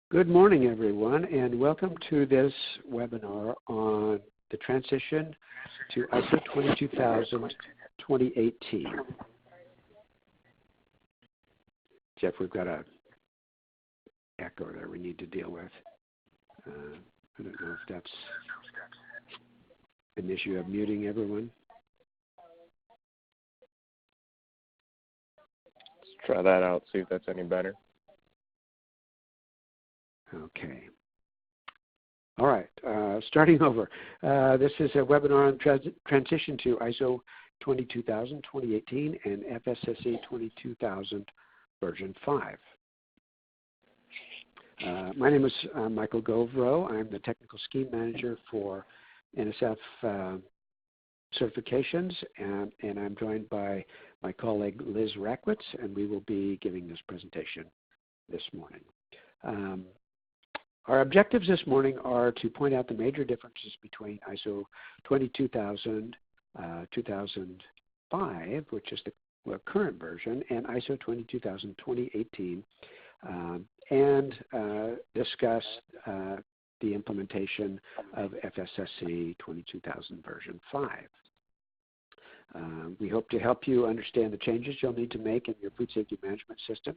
Good morning, everyone, and welcome to this webinar on the transition to ISO 22000 2018. Jeff, we've got a echo that we need to deal with. I don't know if that's an issue of muting everyone. Let's try that out, see if that's any better. Okay. All right, starting over. This is a webinar on transition to ISO 22000 2018 and FSSC 22000 version 5. My name is Michael Govro. I'm the Technical Scheme Manager for NSF certifications, and I'm joined by my colleague Liz Rackwitz, and we will be giving this presentation this morning. Our objectives this morning are to point out the major differences between ISO 22000 2005, which is the current version, and ISO 22000 2018, and discuss the implementation of FSSC 22000 version 5. We hope to help you understand the changes you'll need to make in your food safety management system.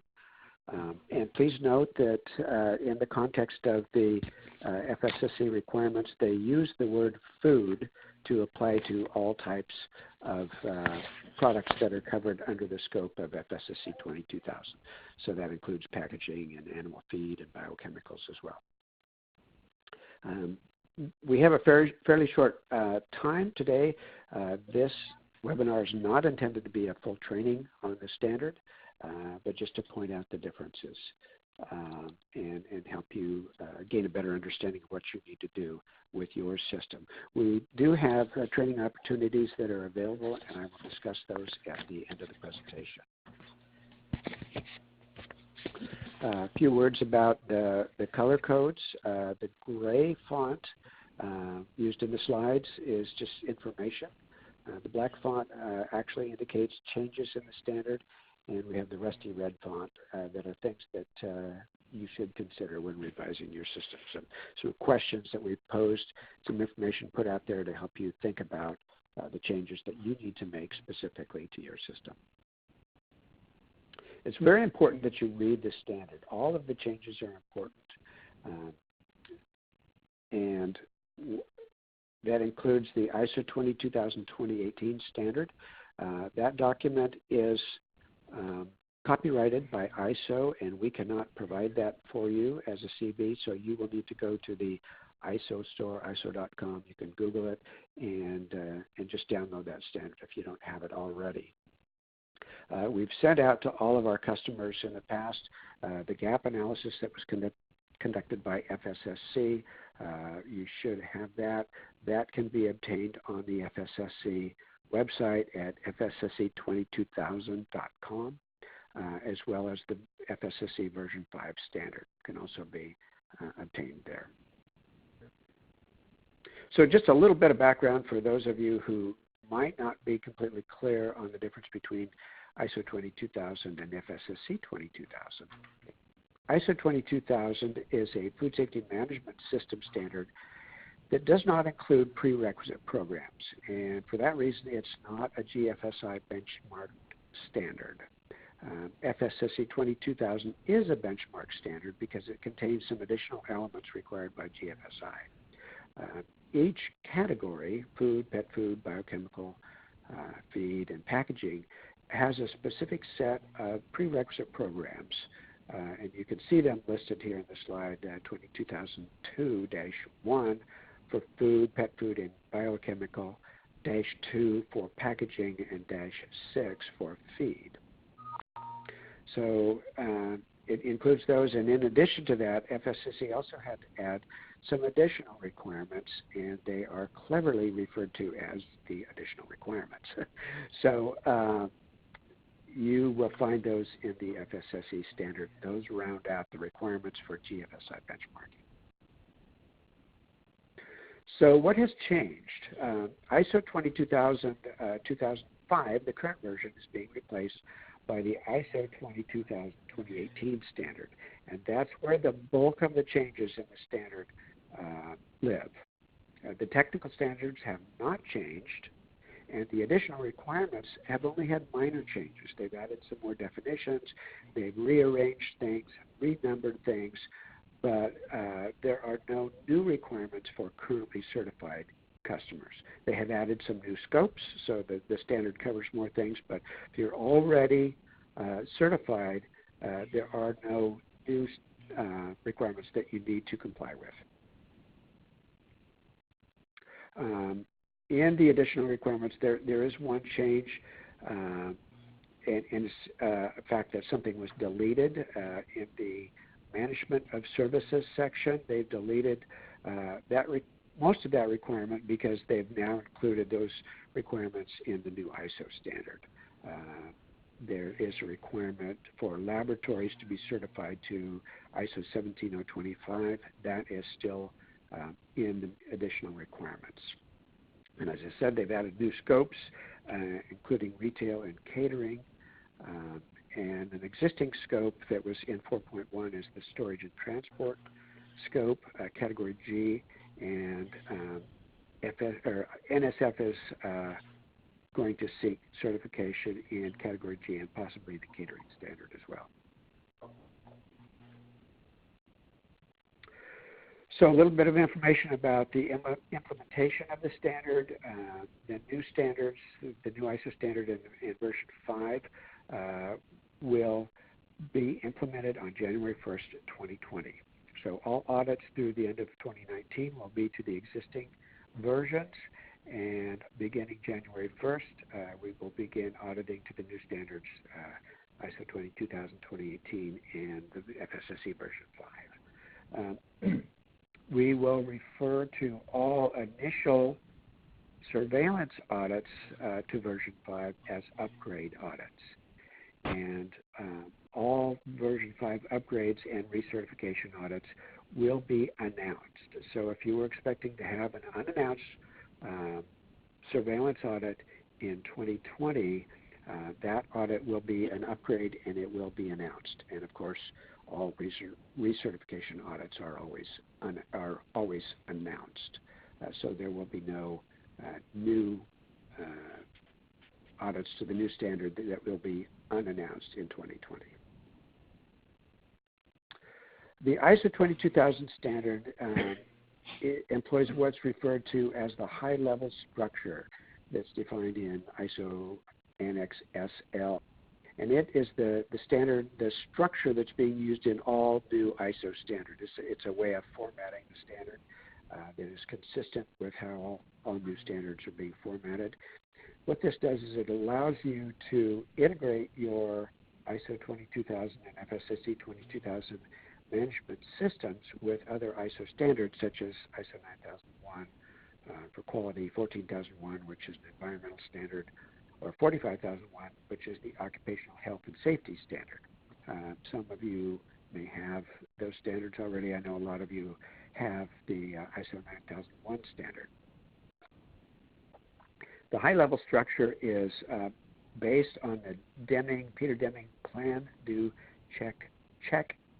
And please note that in the context of the FSSC requirements, they use the word food to apply to all types of products that are covered under the scope of FSSC 22000. So that includes packaging and animal feed and biochemicals as well. We have a fairly short time today. This webinar is not intended to be a full training on the standard, but just to point out the differences and help you gain a better understanding of what you need to do with your system. We do have training opportunities that are available, and I will discuss those at the end of the presentation. A few words about the color codes. The gray font used in the slides is just information. The black font actually indicates changes in the standard, and we have the rusty red font that are things that you should consider when revising your system. Some questions that we've posed, some information put out there to help you think about the changes that you need to make specifically to your system. It's very important that you read the standard. All of the changes are important, and that includes the ISO 22000 2018 standard. That document is copyrighted by ISO, and we cannot provide that for you as a CB, so you will need to go to the ISO store, iso.com. You can Google it and just download that standard if you don't have it already. We've sent out to all of our customers in the past the gap analysis that was conducted by FSSC. You should have that. That can be obtained on the FSSC website at fssc22000.com, as well as the FSSC version 5 standard can also be obtained there. So just a little bit of background for those of you who might not be completely clear on the difference between ISO 22000 and FSSC 22000. ISO 22000 is a food safety management system standard that does not include prerequisite programs, and for that reason it's not a GFSI benchmark standard. FSSC 22000 is a benchmark standard because it contains some additional elements required by GFSI. Each category, food, pet food, biochemical, feed, and packaging, has a specific set of prerequisite programs, and you can see them listed here in the slide, 22002-1 for food, pet food, and biochemical, -2 for packaging, and -6 for feed. So it includes those, and in addition to that, FSSC also had to add some additional requirements, and they are cleverly referred to as the additional requirements. So you will find those in the FSSC standard. Those round out the requirements for GFSI benchmarking. So what has changed? ISO 22000 2005, the current version, is being replaced by the ISO 22018 standard. And that's where the bulk of the changes in the standard live. The technical standards have not changed, and the additional requirements have only had minor changes. They've added some more definitions, they've rearranged things, renumbered things, but there are no new requirements for currently certified customers. They have added some new scopes, so that the standard covers more things, but if you're already certified, there are no new requirements that you need to comply with. In the additional requirements, there is one change, and it's a fact that something was deleted in the Management of Services section. They've deleted most of that requirement because they've now included those requirements in the new ISO standard. There is a requirement for laboratories to be certified to ISO 17025. That is still in the additional requirements. And as I said, they've added new scopes, including retail and catering, and an existing scope that was in 4.1 is the storage and transport scope, category G, and NSF is going to seek certification in category G and possibly the catering standard as well. So a little bit of information about the implementation of the standard. The new standards, the new ISO standard in version 5 will be implemented on January 1st, 2020. So all audits through the end of 2019 will be to the existing versions, and beginning January 1st, we will begin auditing to the new standards, ISO 22018 and the FSSC version 5. We will refer to all initial surveillance audits to version 5 as upgrade audits. And all version 5 upgrades and recertification audits will be announced. So if you were expecting to have an unannounced surveillance audit in 2020, that audit will be an upgrade and it will be announced. And of course, all recertification audits are always announced. So there will be no new audits to the new standard that will be unannounced in 2020. The ISO 22000 standard employs what's referred to as the high-level structure that's defined in ISO Annex SL. And it is the standard, the structure that's being used in all new ISO standards. It's a way of formatting the standard that is consistent with how all new standards are being formatted. What this does is it allows you to integrate your ISO 22000 and FSSC 22000 management systems with other ISO standards such as ISO 9001 for quality, 14001, which is an environmental standard, or 45001, which is the occupational health and safety standard. Some of you may have those standards already. I know a lot of you have the ISO 9001 standard. The high-level structure is based on the Peter Deming Plan, Do, Check,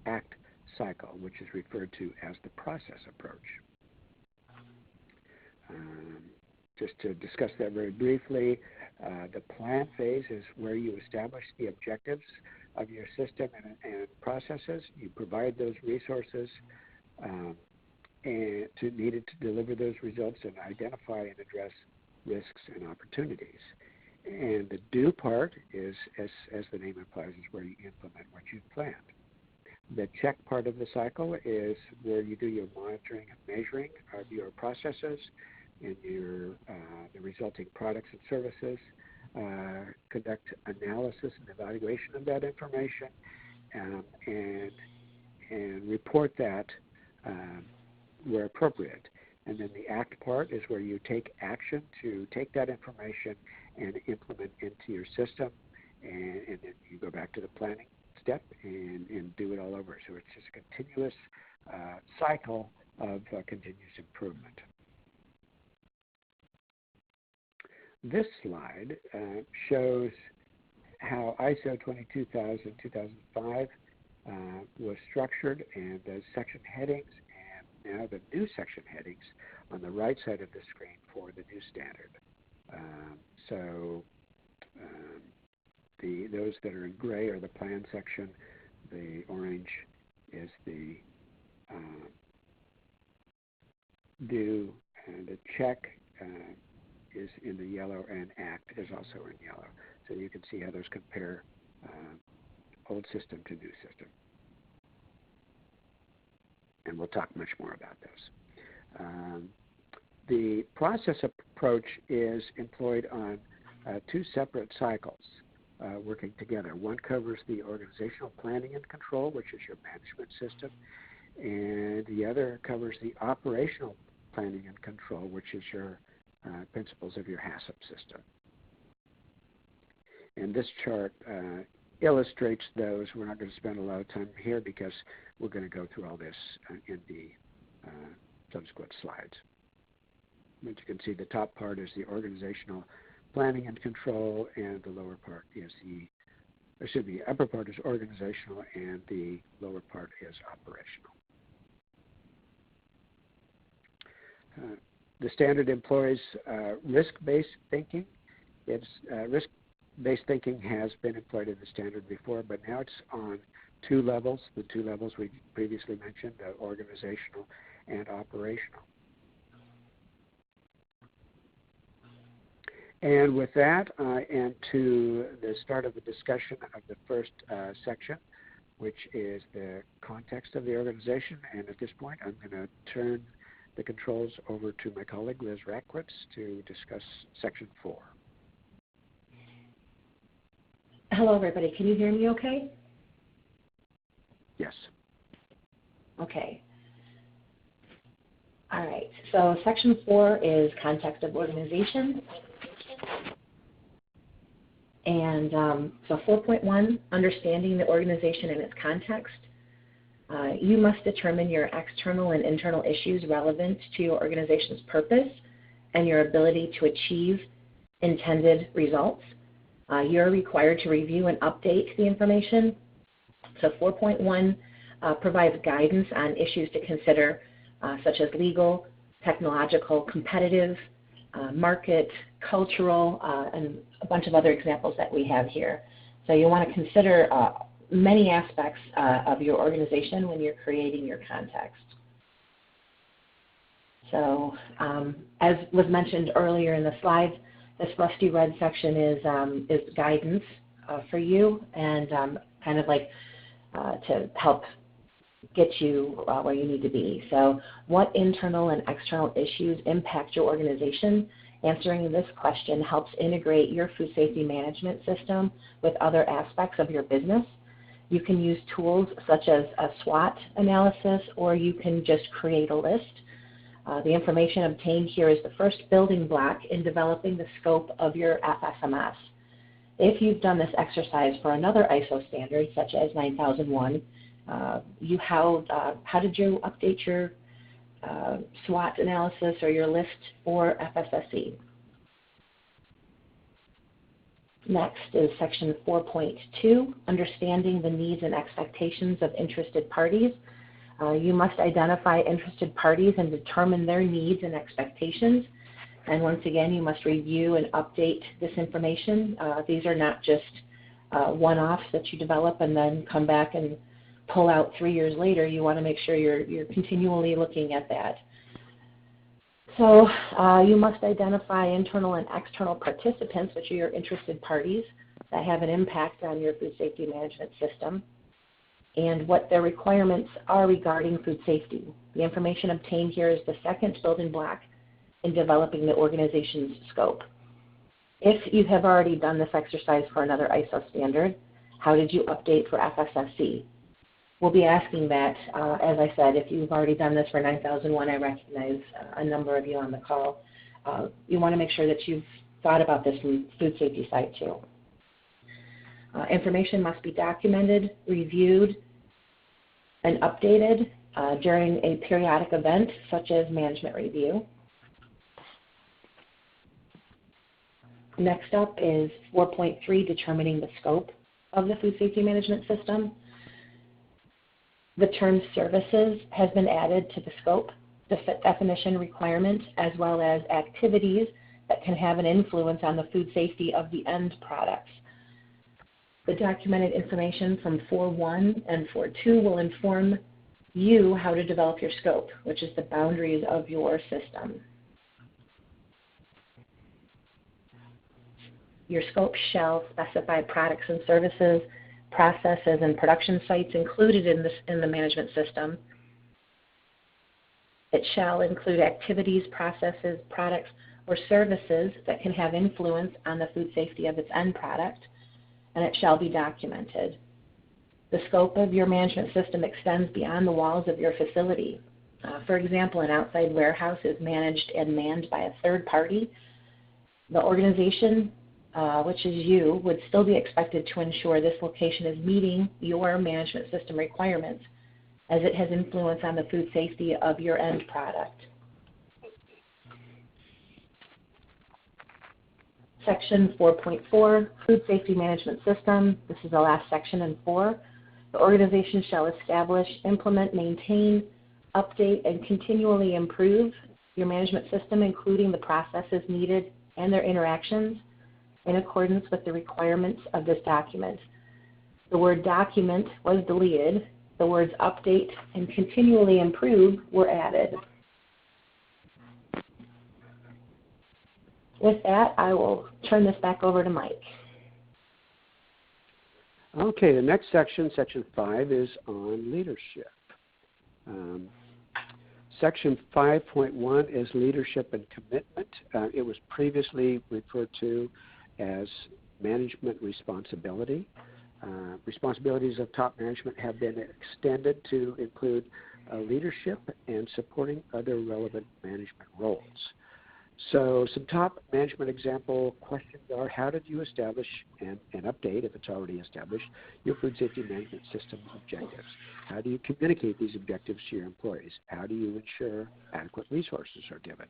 Act cycle, which is referred to as the process approach. Just to discuss that very briefly, the plan phase is where you establish the objectives of your system and processes. You provide those resources needed to deliver those results and identify and address risks and opportunities. And the do part is, as the name implies, is where you implement what you've planned. The check part of the cycle is where you do your monitoring and measuring of your processes and your the resulting products and services, conduct analysis and evaluation of that information, and report that where appropriate. And then the act part is where you take action to take that information and implement into your system, and then you go back to the planning step and do it all over. So it's just a continuous cycle of continuous improvement. This slide shows how ISO 22000-2005 was structured and those section headings, and now the new section headings on the right side of the screen for the new standard. Those that are in gray are the plan section. The orange is the do, and the check is in the yellow, and act is also in yellow. So you can see how those compare old system to new system. And we'll talk much more about those. The process approach is employed on two separate cycles working together. One covers the organizational planning and control, which is your management system, and the other covers the operational planning and control, which is your principles of your HACCP system. And this chart illustrates those. We're not going to spend a lot of time here because we're going to go through all this in the subsequent slides. But you can see the top part is the organizational planning and control, and the lower part is the upper part is organizational, and the lower part is operational. The standard employs risk-based thinking. Risk-based thinking has been employed in the standard before, but now it's on two levels, the two levels we previously mentioned, organizational and operational. And with that, I am to the start of the discussion of the first section, which is the context of the organization. And at this point, I'm going to turn the controls over to my colleague, Liz Rackwitz, to discuss Section 4. Hello, everybody. Can you hear me okay? Yes. Okay. All right. So Section 4 is context of organization. And so 4.1, understanding the organization and its context. You must determine your external and internal issues relevant to your organization's purpose and your ability to achieve intended results. You're required to review and update the information. So 4.1 provides guidance on issues to consider, such as legal, technological, competitive, market, cultural, and a bunch of other examples that we have here. So you want to consider many aspects of your organization when you're creating your context. So as was mentioned earlier in the slides, this rusty red section is guidance for you, and kind of like to help get you where you need to be. So what internal and external issues impact your organization? Answering this question helps integrate your food safety management system with other aspects of your business. You can use tools such as a SWOT analysis, or you can just create a list. The information obtained here is the first building block in developing the scope of your FSMS. If you've done this exercise for another ISO standard, such as 9001, how did you update your SWOT analysis or your list for FSSC? Next is Section 4.2, understanding the needs and expectations of interested parties. You must identify interested parties and determine their needs and expectations. And once again, you must review and update this information. These are not just one-offs that you develop and then come back and pull out 3 years later. You want to make sure you're continually looking at that. So you must identify internal and external participants, which are your interested parties that have an impact on your food safety management system, and what their requirements are regarding food safety. The information obtained here is the second building block in developing the organization's scope. If you have already done this exercise for another ISO standard, how did you update for FSSC? We'll be asking that, as I said, if you've already done this for 9001, I recognize a number of you on the call. You want to make sure that you've thought about this from the food safety side too. Information must be documented, reviewed, and updated during a periodic event such as management review. Next up is 4.3, determining the scope of the food safety management system. The term services has been added to the scope, the definition requirement, as well as activities that can have an influence on the food safety of the end products. The documented information from 4.1 and 4.2 will inform you how to develop your scope, which is the boundaries of your system. Your scope shall specify products and services, processes, and production sites included in the management system. It shall include activities, processes, products, or services that can have influence on the food safety of its end product, and it shall be documented. The scope of your management system extends beyond the walls of your facility. For example, an outside warehouse is managed and manned by a third party. The organization, which is you, would still be expected to ensure this location is meeting your management system requirements, as it has influence on the food safety of your end product. Section 4.4, Food Safety Management System. This is the last section in 4. The organization shall establish, implement, maintain, update, and continually improve your management system, including the processes needed and their interactions, in accordance with the requirements of this document. The word document was deleted. The words update and continually improve were added. With that, I will turn this back over to Mike. Okay, the next section, section 5, is on leadership. Section 5.1 is leadership and commitment. It was previously referred to as management responsibility. Responsibilities of top management have been extended to include leadership and supporting other relevant management roles. So some top management example questions are: how did you establish and update, if it's already established, your food safety management system objectives? How do you communicate these objectives to your employees? How do you ensure adequate resources are given?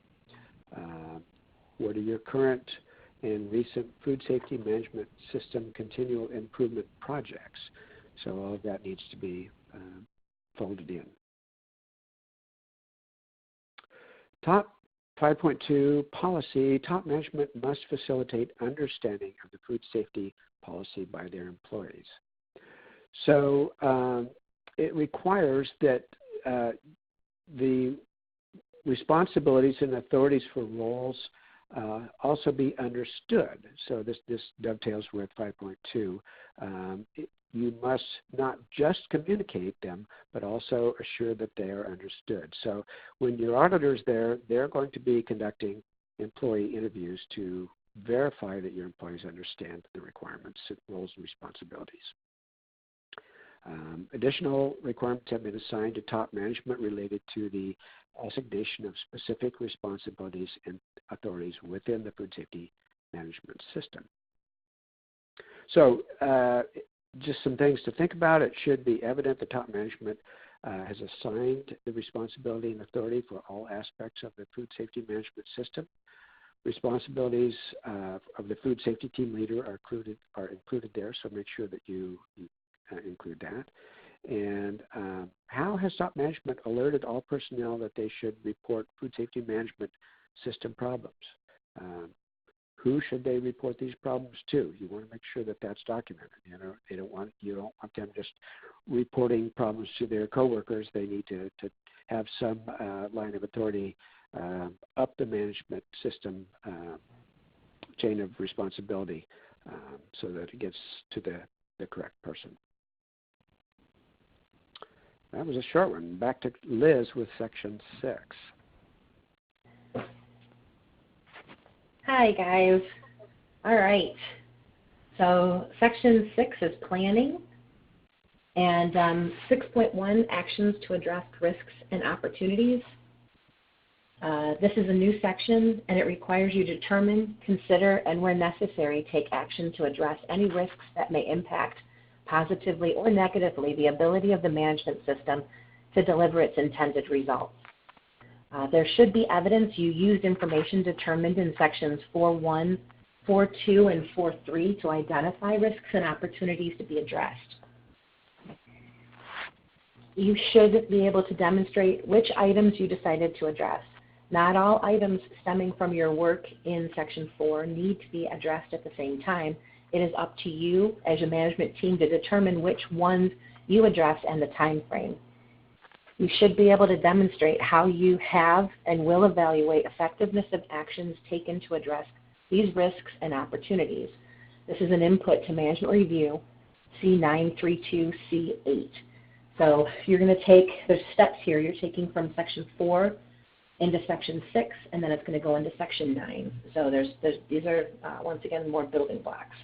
What are your current and recent food safety management system continual improvement projects? So all of that needs to be folded in. Top 5.2, policy. Top management must facilitate understanding of the food safety policy by their employees. So it requires that the responsibilities and authorities for roles also be understood. So this dovetails with 5.2. You must not just communicate them, but also assure that they are understood. So when your auditor's there, they're going to be conducting employee interviews to verify that your employees understand the requirements, roles, and responsibilities. Additional requirements have been assigned to top management related to the assignation of specific responsibilities and authorities within the food safety management system. So just some things to think about. It should be evident that top management has assigned the responsibility and authority for all aspects of the food safety management system. Responsibilities of the food safety team leader are included there, so make sure that you include that. And how has top management alerted all personnel that they should report food safety management system problems? Who should they report these problems to? You want to make sure that that's documented. You know, you don't want them just reporting problems to their coworkers. They need to have some line of authority up the management system chain of responsibility so that it gets to the correct person. That was a short one. Back to Liz with section 6. Hi, guys. All right. So section 6 is planning, and 6.1, actions to address risks and opportunities. This is a new section, and it requires you to determine, consider, and where necessary, take action to address any risks that may impact positively or negatively the ability of the management system to deliver its intended results. There should be evidence you used information determined in sections 4.1, 4.2 and 4.3 to identify risks and opportunities to be addressed. You should be able to demonstrate which items you decided to address. Not all items stemming from your work in Section 4 need to be addressed at the same time. It is up to you as a management team to determine which ones you address and the time frame. You should be able to demonstrate how you have and will evaluate effectiveness of actions taken to address these risks and opportunities. This is an input to management review, C932C8. So you're going to take, there's steps here, you're taking from Section 4 into Section 6, and then it's going to go into Section 9. So these are, once again, more building blocks.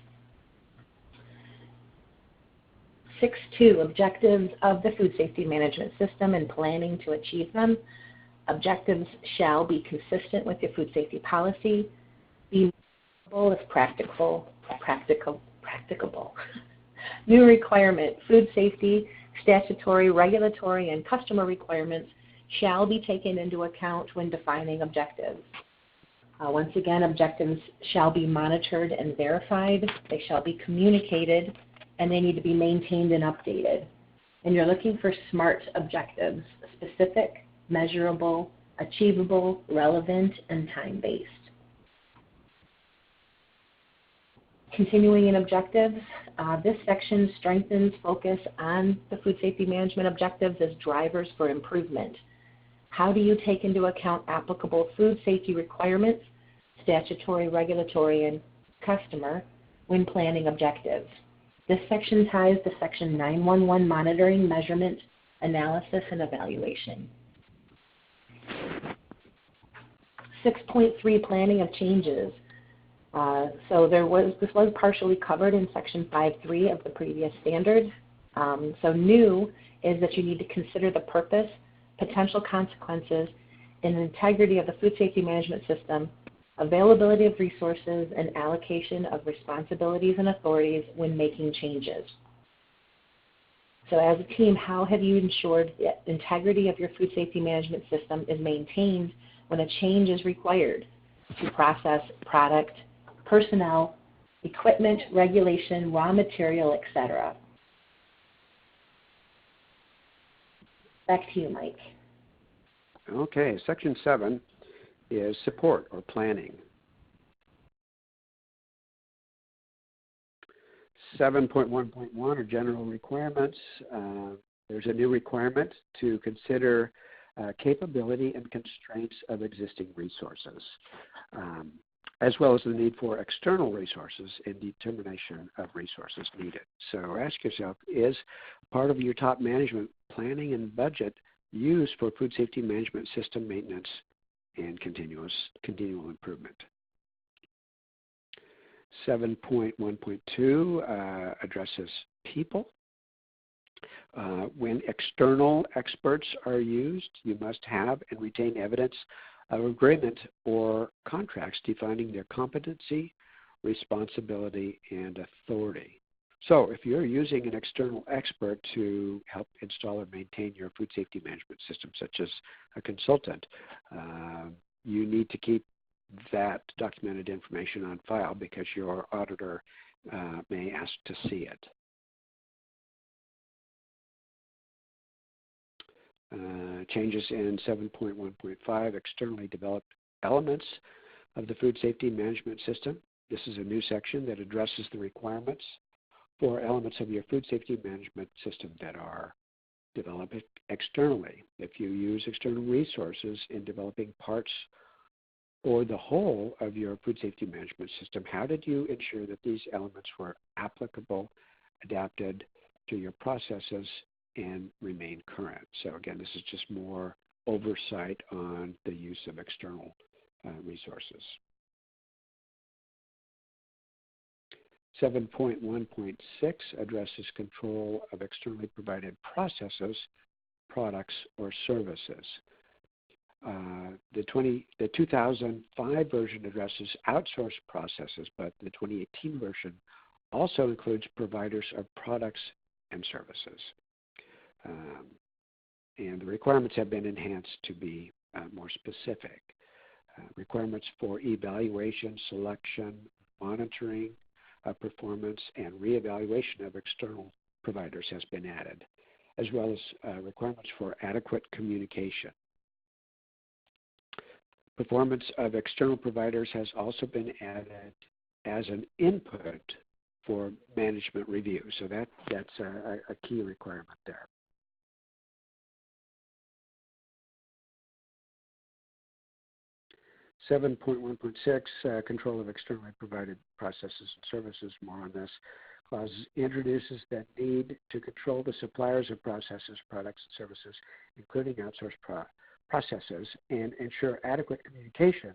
6.2, objectives of the food safety management system and planning to achieve them. Objectives shall be consistent with your food safety policy, be measurable if practicable. New requirement, food safety, statutory, regulatory, and customer requirements shall be taken into account when defining objectives. Once again, objectives shall be monitored and verified. They shall be communicated, and they need to be maintained and updated. And you're looking for SMART objectives: specific, measurable, achievable, relevant, and time-based. Continuing in objectives, this section strengthens focus on the food safety management objectives as drivers for improvement. How do you take into account applicable food safety requirements, statutory, regulatory, and customer when planning objectives? This section ties to Section 911 monitoring, measurement, analysis, and evaluation. 6.3 planning of changes. So this was partially covered in Section 5.3 of the previous standard. So new is that you need to consider the purpose, potential consequences, and integrity of the food safety management system, availability of resources, and allocation of responsibilities and authorities when making changes. So as a team, how have you ensured the integrity of your food safety management system is maintained when a change is required to process, product, personnel, equipment, regulation, raw material, etc.? Back to you, Mike. Okay, Section 7 is support or planning. 7.1.1 are general requirements. There's a new requirement to consider capability and constraints of existing resources, as well as the need for external resources in determination of resources needed. So ask yourself, is part of your top management planning and budget used for food safety management system maintenance and continual improvement? 7.1.2 addresses people. When external experts are used, you must have and retain evidence of agreement or contracts defining their competency, responsibility, and authority. So if you're using an external expert to help install or maintain your food safety management system, such as a consultant, you need to keep that documented information on file because your auditor may ask to see it. Changes in 7.1.5, externally developed elements of the food safety management system. This is a new section that addresses the requirements for elements of your food safety management system that are developed externally. If you use external resources in developing parts or the whole of your food safety management system, how did you ensure that these elements were applicable, adapted to your processes, and remain current? So again, this is just more oversight on the use of external resources. 7.1.6 addresses control of externally provided processes, products, or services. The 2005 version addresses outsourced processes, but the 2018 version also includes providers of products and services. And the requirements have been enhanced to be more specific. Requirements for evaluation, selection, monitoring of performance and reevaluation of external providers has been added, as well as requirements for adequate communication. Performance of external providers has also been added as an input for management review. So that's a key requirement there. (7.1.6) Control of externally provided processes and services. More on this. Clause introduces the need to control the suppliers of processes, products, and services, including outsourced processes, and ensure adequate communication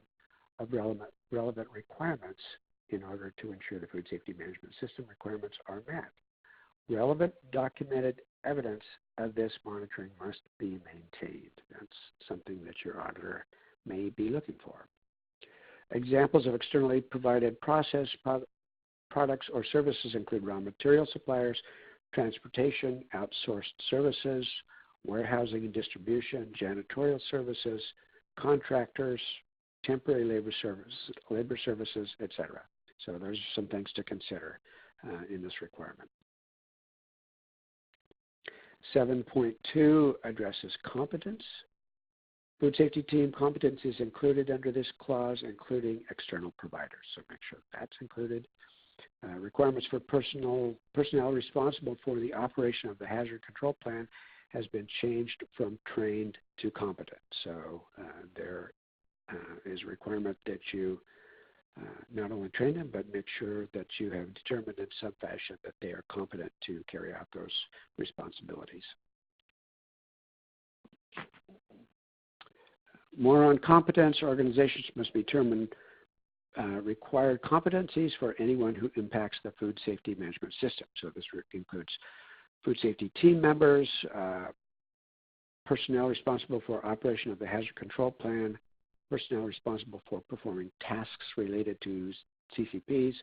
of relevant requirements in order to ensure the food safety management system requirements are met. Relevant documented evidence of this monitoring must be maintained. That's something that your auditor may be looking for. Examples of externally provided products or services include raw material suppliers, transportation, outsourced services, warehousing and distribution, janitorial services, contractors, temporary labor services, etc. So those are some things to consider in this requirement. 7.2 addresses competence. Food safety team competence is included under this clause, including external providers. So make sure that's included. Requirements for personnel responsible for the operation of the hazard control plan has been changed from trained to competent. So there is a requirement that you not only train them, but make sure that you have determined in some fashion that they are competent to carry out those responsibilities. More on competence. Organizations must determine required competencies for anyone who impacts the food safety management system. So this includes food safety team members, personnel responsible for operation of the hazard control plan, personnel responsible for performing tasks related to CCPs,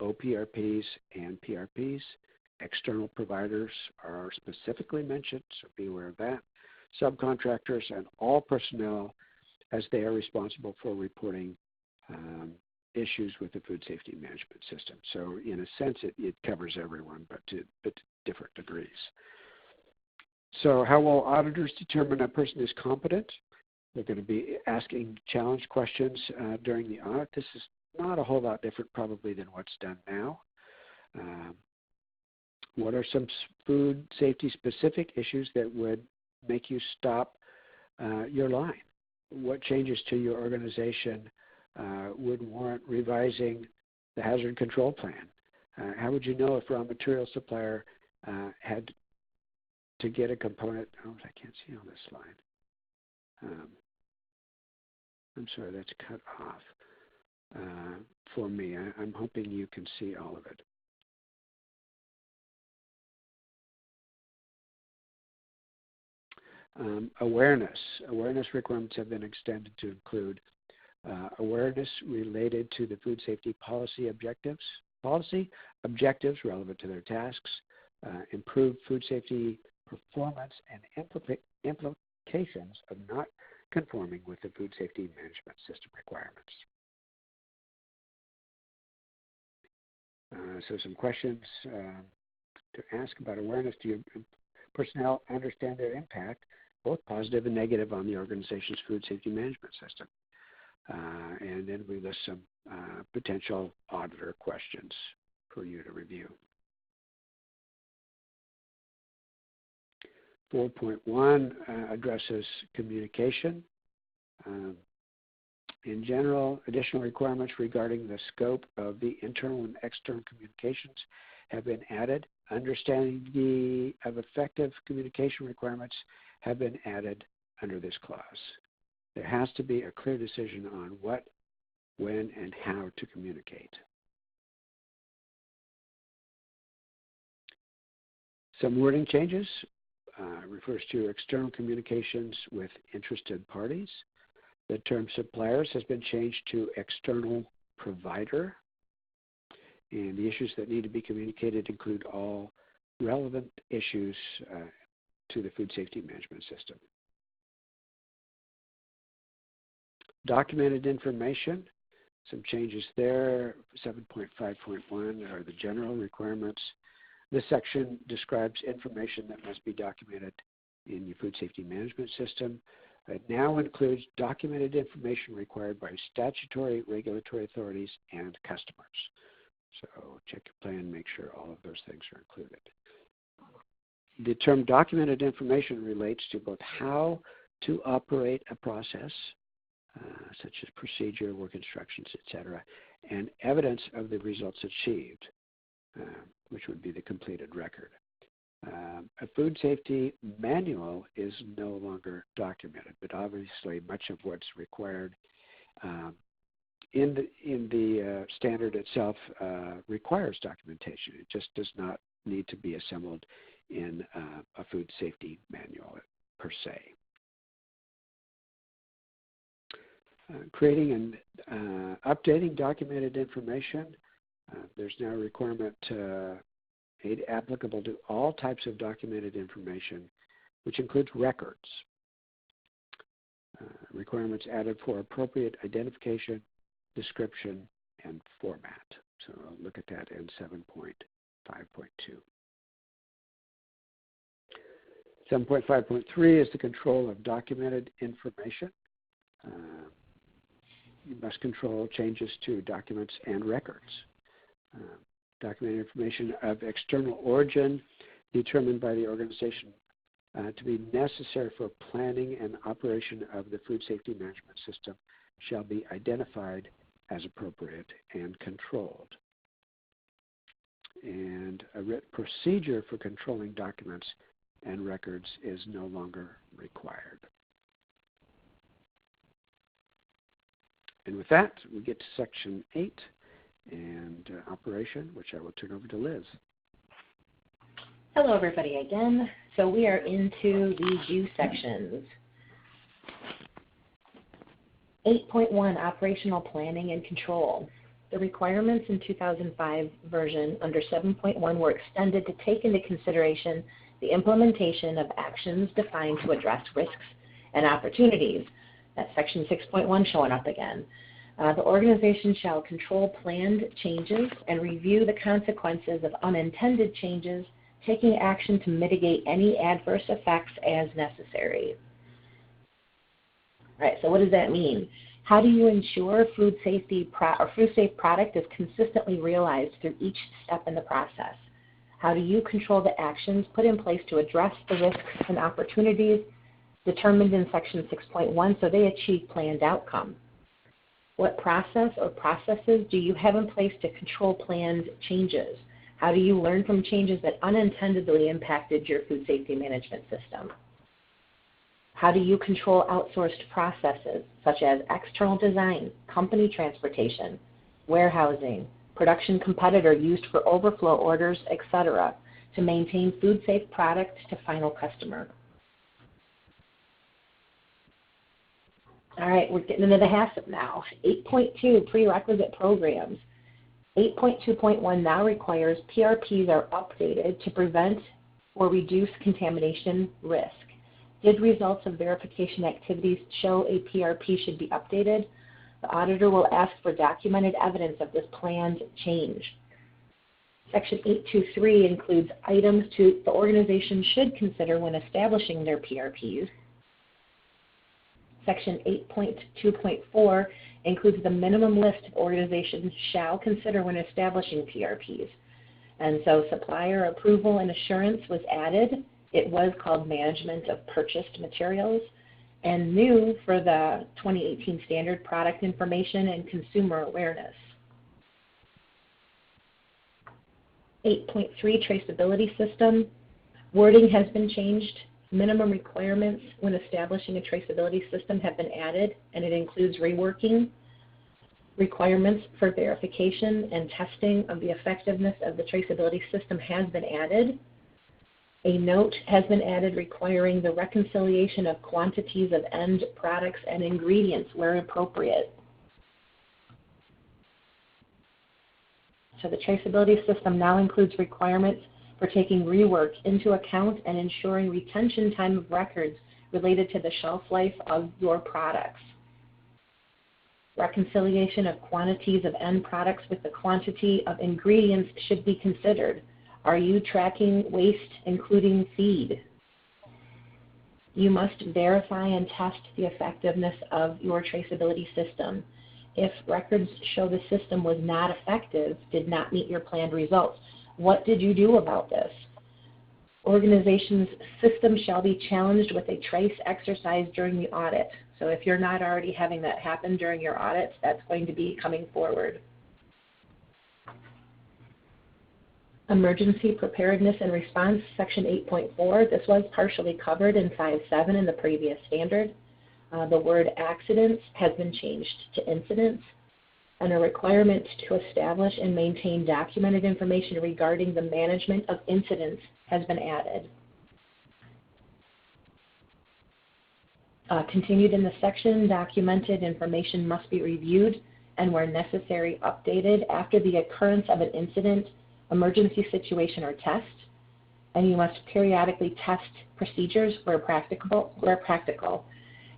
OPRPs, and PRPs. External providers are specifically mentioned, so be aware of that. Subcontractors and all personnel, as they are responsible for reporting issues with the food safety management system. So in a sense, it covers everyone, but to different degrees. So how will auditors determine a person is competent? They're going to be asking challenge questions during the audit. This is not a whole lot different probably than what's done now. What are some food safety specific issues that would make you stop your line? What changes to your organization would warrant revising the hazard control plan? How would you know if raw material supplier had to get a component? Oh, I can't see on this slide. I'm sorry, that's cut off for me. I'm hoping you can see all of it. Awareness requirements have been extended to include awareness related to the food safety policy objectives relevant to their tasks, improved food safety performance, and implications of not conforming with the food safety management system requirements. So some questions to ask about awareness. Do your personnel understand their impact, both positive and negative, on the organization's food safety management system? And then we list some potential auditor questions for you to review. 4.1 addresses communication. In general, additional requirements regarding the scope of the internal and external communications have been added. Understanding of effective communication requirements have been added under this clause. There has to be a clear decision on what, when, and how to communicate. Some wording changes. Refers to external communications with interested parties. The term suppliers has been changed to external provider. And the issues that need to be communicated include all relevant issues to the food safety management system. Documented information. Some changes there. 7.5.1 are the general requirements. This section describes information that must be documented in your food safety management system. It now includes documented information required by statutory regulatory authorities and customers. So check your plan, make sure all of those things are included. The term documented information relates to both how to operate a process, such as procedure, work instructions, etc., and evidence of the results achieved, which would be the completed record. A food safety manual is no longer documented, but obviously much of what's required in the standard itself requires documentation. It just does not need to be assembled in a food safety manual per se. Creating and updating documented information. There's now a requirement applicable to all types of documented information, which includes records. Requirements added for appropriate identification, description, and format. So I'll look at that in 7.5.2. 7.5.3 is the control of documented information. You must control changes to documents and records. Documented information of external origin determined by the organization to be necessary for planning and operation of the food safety management system shall be identified as appropriate and controlled. And a written procedure for controlling documents and records is no longer required. And with that, we get to Section 8 and operation, which I will turn over to Liz. Hello, everybody, again. So we are into the due sections. 8.1, Operational Planning and Control. The requirements in 2005 version under 7.1 were extended to take into consideration the implementation of actions defined to address risks and opportunities. That's Section 6.1 showing up again. The organization shall control planned changes and review the consequences of unintended changes, taking action to mitigate any adverse effects as necessary. All right, so what does that mean? How do you ensure food safe product is consistently realized through each step in the process? How do you control the actions put in place to address the risks and opportunities determined in Section 6.1 so they achieve planned outcome? What process or processes do you have in place to control planned changes? How do you learn from changes that unintendedly impacted your food safety management system? How do you control outsourced processes such as external design, company transportation, warehousing, production competitor used for overflow orders, etc., to maintain food safe product to final customer? All right, we're getting into the HACCP now. 8.2, prerequisite programs. 8.2.1 now requires PRPs are updated to prevent or reduce contamination risk. Did results of verification activities show a PRP should be updated? The auditor will ask for documented evidence of this planned change. Section 8.2.3 includes items the organization should consider when establishing their PRPs. Section 8.2.4 includes the minimum list of organizations shall consider when establishing PRPs. And so supplier approval and assurance was added. It was called management of purchased materials, and new for the 2018 standard, product information and consumer awareness. 8.3, traceability system. Wording has been changed. Minimum requirements when establishing a traceability system have been added, and it includes reworking. Requirements for verification and testing of the effectiveness of the traceability system has been added. A note has been added requiring the reconciliation of quantities of end products and ingredients where appropriate. So the traceability system now includes requirements for taking rework into account and ensuring retention time of records related to the shelf life of your products. Reconciliation of quantities of end products with the quantity of ingredients should be considered. Are you tracking waste, including feed? You must verify and test the effectiveness of your traceability system. If records show the system was not effective, did not meet your planned results, what did you do about this? Organization's system shall be challenged with a trace exercise during the audit. So if you're not already having that happen during your audits, that's going to be coming forward. Emergency preparedness and response, section 8.4. This was partially covered in 5.7 in the previous standard. The word accidents has been changed to incidents, and a requirement to establish and maintain documented information regarding the management of incidents has been added. Continued in the section, documented information must be reviewed and where necessary updated after the occurrence of an incident, emergency situation, or test, and you must periodically test procedures where practical.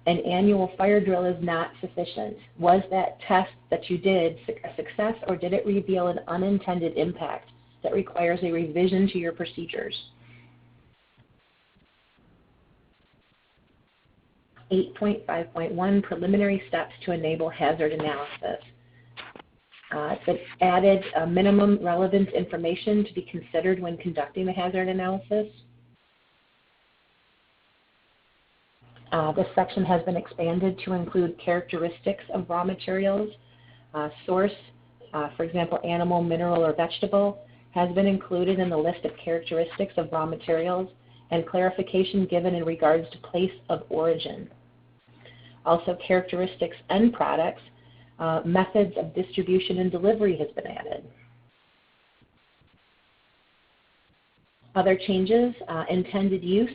An annual fire drill is not sufficient. Was that test that you did a success, or did it reveal an unintended impact that requires a revision to your procedures? 8.5.1, preliminary steps to enable hazard analysis. It added minimum relevant information to be considered when conducting the hazard analysis. This section has been expanded to include characteristics of raw materials. Source, for example, animal, mineral, or vegetable, has been included in the list of characteristics of raw materials, and clarification given in regards to place of origin. Also, characteristics end products, methods of distribution and delivery has been added. Other changes, intended use,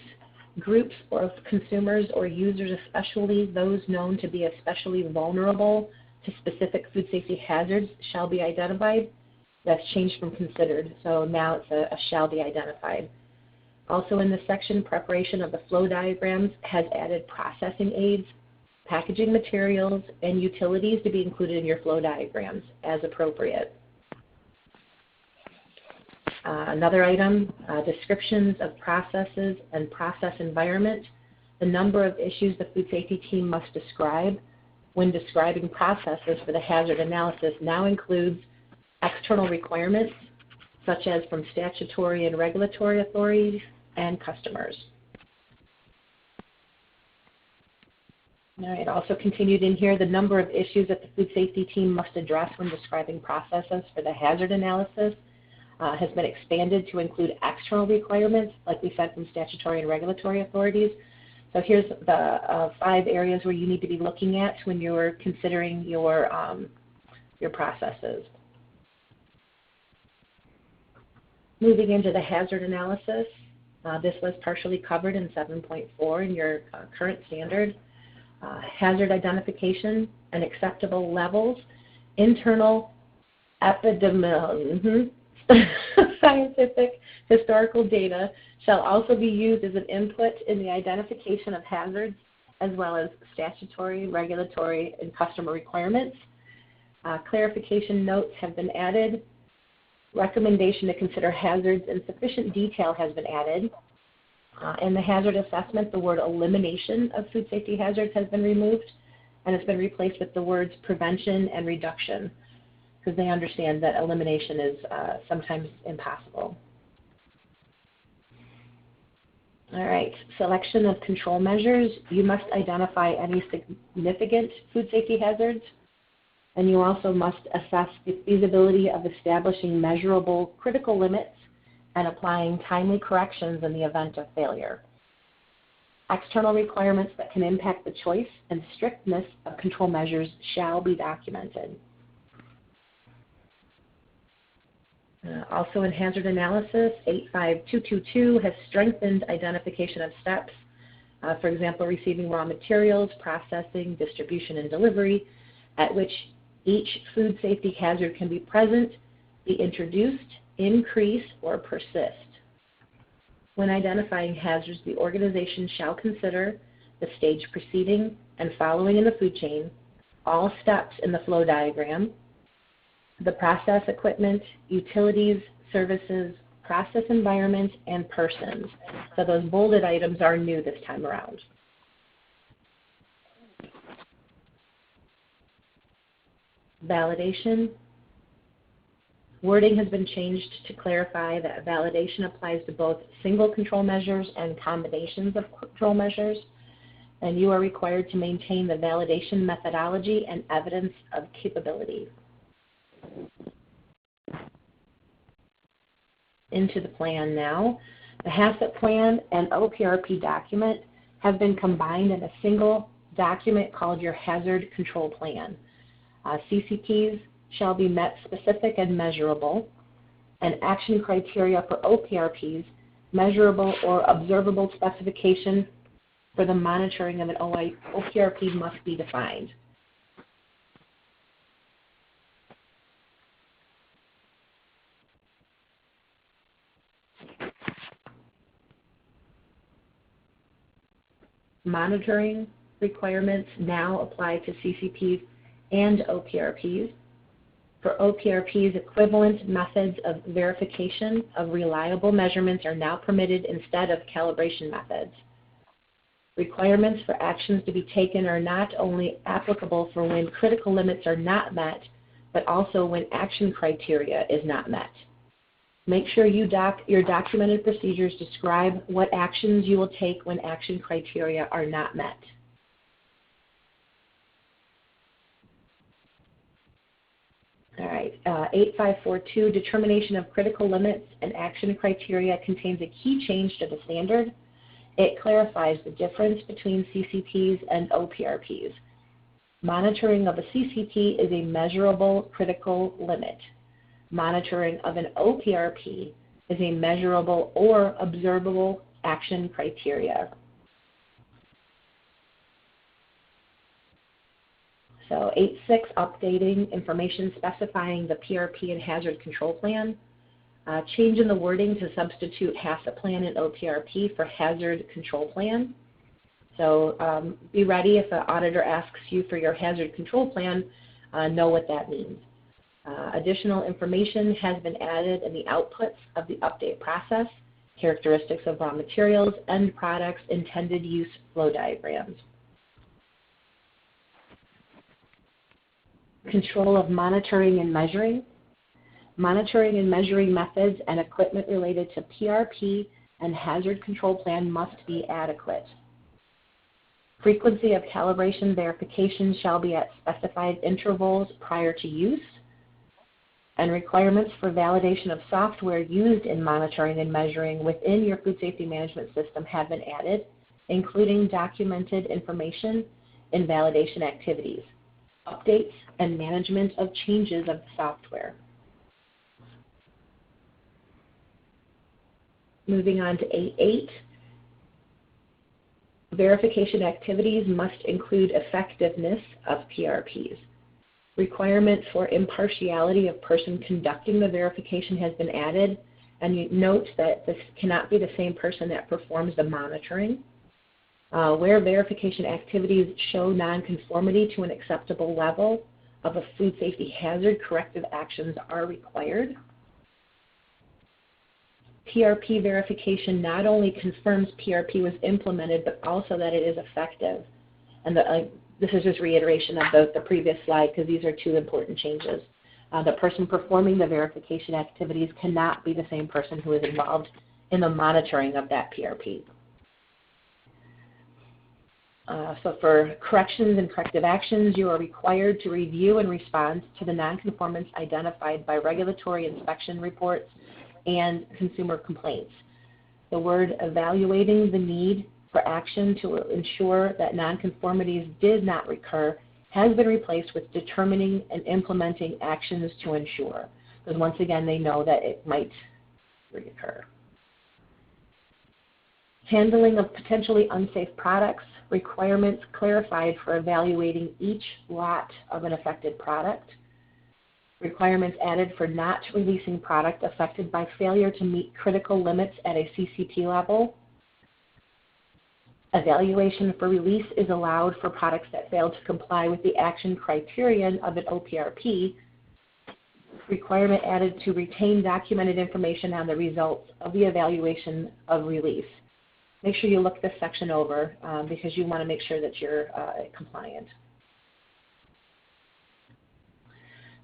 groups of consumers or users, especially those known to be especially vulnerable to specific food safety hazards, shall be identified. That's changed from considered, so now it's a shall be identified. Also in this section, preparation of the flow diagrams has added processing aids, packaging materials, and utilities to be included in your flow diagrams as appropriate. Another item, descriptions of processes and process environment. The number of issues the food safety team must describe when describing processes for the hazard analysis now includes external requirements, such as from statutory and regulatory authorities and customers. All right, also continued in here, the number of issues that the food safety team must address when describing processes for the hazard analysis has been expanded to include external requirements, like we said, from statutory and regulatory authorities. So here's the 5 areas where you need to be looking at when you're considering your processes. Moving into the hazard analysis, this was partially covered in 7.4 in your current standard. Hazard identification and acceptable levels, internal epidemiological, scientific historical data shall also be used as an input in the identification of hazards, as well as statutory, regulatory, and customer requirements. Clarification notes have been added. Recommendation to consider hazards in sufficient detail has been added. In the hazard assessment, the word elimination of food safety hazards has been removed, and it's been replaced with the words prevention and reduction, because they understand that elimination is sometimes impossible. All right, selection of control measures. You must identify any significant food safety hazards, and you also must assess the feasibility of establishing measurable critical limits and applying timely corrections in the event of failure. External requirements that can impact the choice and strictness of control measures shall be documented. Also in hazard analysis, 85222 has strengthened identification of steps. For example, receiving raw materials, processing, distribution, and delivery, at which each food safety hazard can be present, be introduced, increase, or persist. When identifying hazards, the organization shall consider the stage preceding and following in the food chain, all steps in the flow diagram, the process equipment, utilities, services, process environment, and persons. So those bolded items are new this time around. Validation. Wording has been changed to clarify that validation applies to both single control measures and combinations of control measures, and you are required to maintain the validation methodology and evidence of capability. Into the plan now. The HACCP plan and OPRP document have been combined in a single document called your Hazard Control Plan. CCPs shall be met specific and measurable, and action criteria for OPRPs, measurable or observable specification for the monitoring of an OPRP must be defined. Monitoring requirements now apply to CCPs and OPRPs. For OPRPs, equivalent methods of verification of reliable measurements are now permitted instead of calibration methods. Requirements for actions to be taken are not only applicable for when critical limits are not met, but also when action criteria is not met. Make sure your documented procedures describe what actions you will take when action criteria are not met. All right, 8542, determination of critical limits and action criteria contains a key change to the standard. It clarifies the difference between CCPs and OPRPs. Monitoring of a CCP is a measurable critical limit. Monitoring of an OPRP is a measurable or observable action criteria. So 8.6, updating information specifying the PRP and hazard control plan. Change in the wording to substitute HACCP plan and OPRP for hazard control plan. So be ready if an auditor asks you for your hazard control plan, know what that means. Additional information has been added in the outputs of the update process, characteristics of raw materials, end products, intended use flow diagrams. Control of monitoring and measuring. Monitoring and measuring methods and equipment related to PRP and hazard control plan must be adequate. Frequency of calibration verification shall be at specified intervals prior to use, and requirements for validation of software used in monitoring and measuring within your food safety management system have been added, including documented information in validation activities, updates, and management of changes of the software. Moving on to 8.8, verification activities must include effectiveness of PRPs. Requirement for impartiality of person conducting the verification has been added, and you note that this cannot be the same person that performs the monitoring. Where verification activities show nonconformity to an acceptable level of a food safety hazard, corrective actions are required. PRP verification not only confirms PRP was implemented, but also that it is effective. And this is just reiteration of the previous slide, because these are two important changes. The person performing the verification activities cannot be the same person who is involved in the monitoring of that PRP. So for corrections and corrective actions, you are required to review and respond to the nonconformance identified by regulatory inspection reports and consumer complaints. The word evaluating the need for action to ensure that nonconformities did not recur has been replaced with determining and implementing actions to ensure, because once again they know that it might reoccur. Handling of potentially unsafe products, requirements clarified for evaluating each lot of an affected product. Requirements added for not releasing product affected by failure to meet critical limits at a CCP level. Evaluation for release is allowed for products that fail to comply with the action criterion of an OPRP. Requirement added to retain documented information on the results of the evaluation of release. Make sure you look this section over because you want to make sure that you're compliant.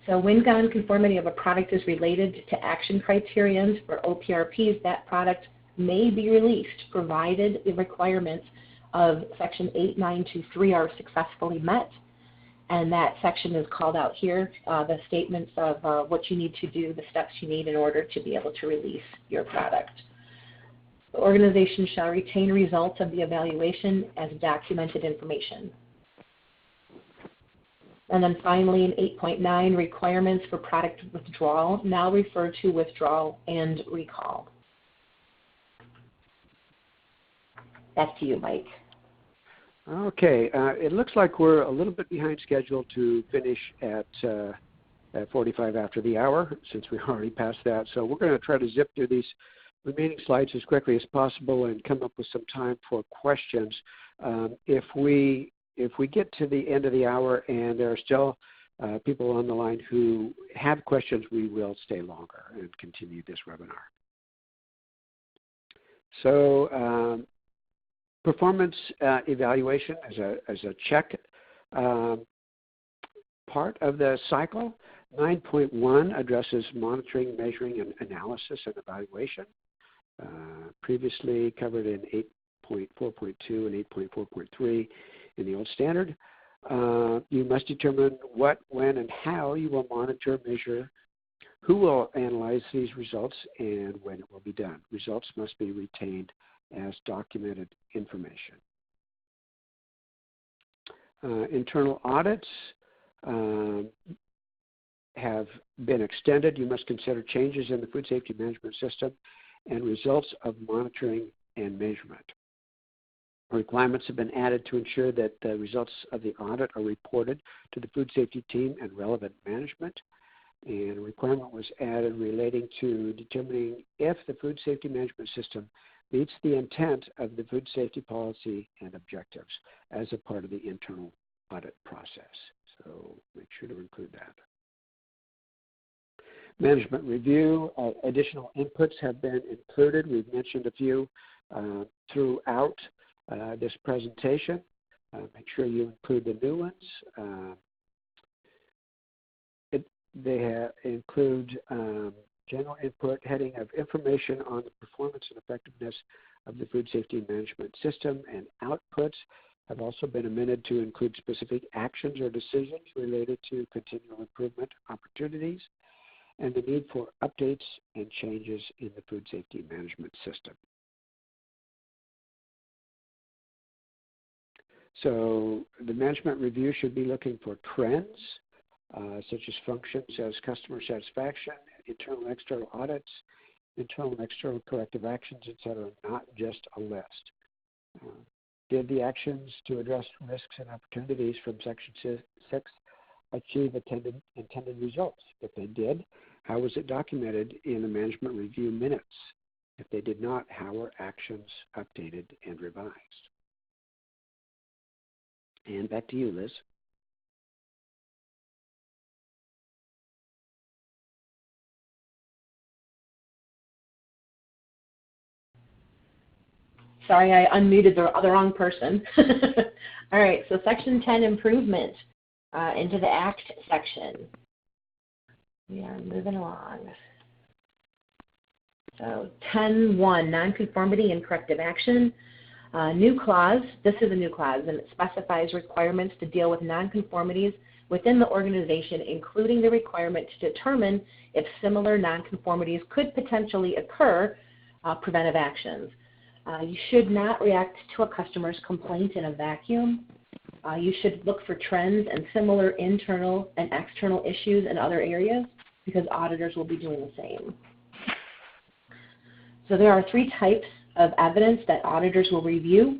So when non-conformity of a product is related to action criterions for OPRPs, that product may be released provided the requirements of Section 8923 are successfully met. And that section is called out here, the statements of what you need to do, the steps you need in order to be able to release your product. The organization shall retain results of the evaluation as documented information. And then finally, in 8.9, requirements for product withdrawal, now refer to withdrawal and recall. Back to you, Mike. Okay, it looks like we're a little bit behind schedule to finish at 45 after the hour, since we already passed that. So we're going to try to zip through these remaining slides as quickly as possible and come up with some time for questions. If we get to the end of the hour and there are still people on the line who have questions, we will stay longer and continue this webinar. So performance evaluation as a check part of the cycle. 9.1 addresses monitoring, measuring, and analysis and evaluation. Previously covered in 8.4.2 and 8.4.3 in the old standard. You must determine what, when, and how you will monitor, measure, who will analyze these results, and when it will be done. Results must be retained as documented information. Internal audits have been extended. You must consider changes in the food safety management system and results of monitoring and measurement. Requirements have been added to ensure that the results of the audit are reported to the food safety team and relevant management. And a requirement was added relating to determining if the food safety management system meets the intent of the food safety policy and objectives as a part of the internal audit process. So make sure to include that. Management review, additional inputs have been included. We've mentioned a few throughout this presentation. Make sure you include the new ones. They include general input heading of information on the performance and effectiveness of the food safety management system, and outputs have also been amended to include specific actions or decisions related to continual improvement opportunities and the need for updates and changes in the food safety management system. So the management review should be looking for trends, such as functions as customer satisfaction, internal and external audits, internal and external corrective actions, etc., not just a list. Did the actions to address risks and opportunities from Section 6 achieve intended results? If they did, how was it documented in the management review minutes? If they did not, how were actions updated and revised? And back to you, Liz. Sorry, I unmuted the wrong person. All right, so Section 10, improvement, into the ACT section. We are moving along. So 10.1, nonconformity and corrective action. New clause, this is a new clause, and it specifies requirements to deal with nonconformities within the organization, including the requirement to determine if similar nonconformities could potentially occur, preventive actions. You should not react to a customer's complaint in a vacuum. You should look for trends and similar internal and external issues in other areas because auditors will be doing the same. So there are 3 types of evidence that auditors will review.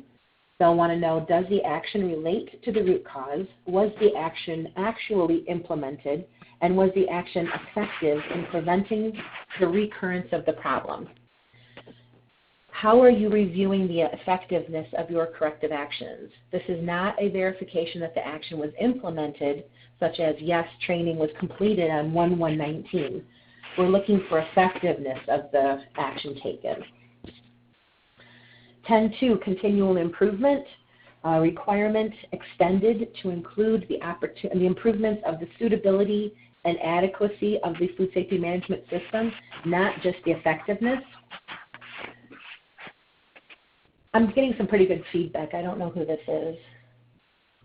They'll want to know, does the action relate to the root cause? Was the action actually implemented? And was the action effective in preventing the recurrence of the problem? How are you reviewing the effectiveness of your corrective actions? This is not a verification that the action was implemented, such as, yes, training was completed on 1/1/19. We're looking for effectiveness of the action taken. 10.2, continual improvement. Requirement extended to include the improvements of the suitability and adequacy of the food safety management system, not just the effectiveness. I'm getting some pretty good feedback. I don't know who this is.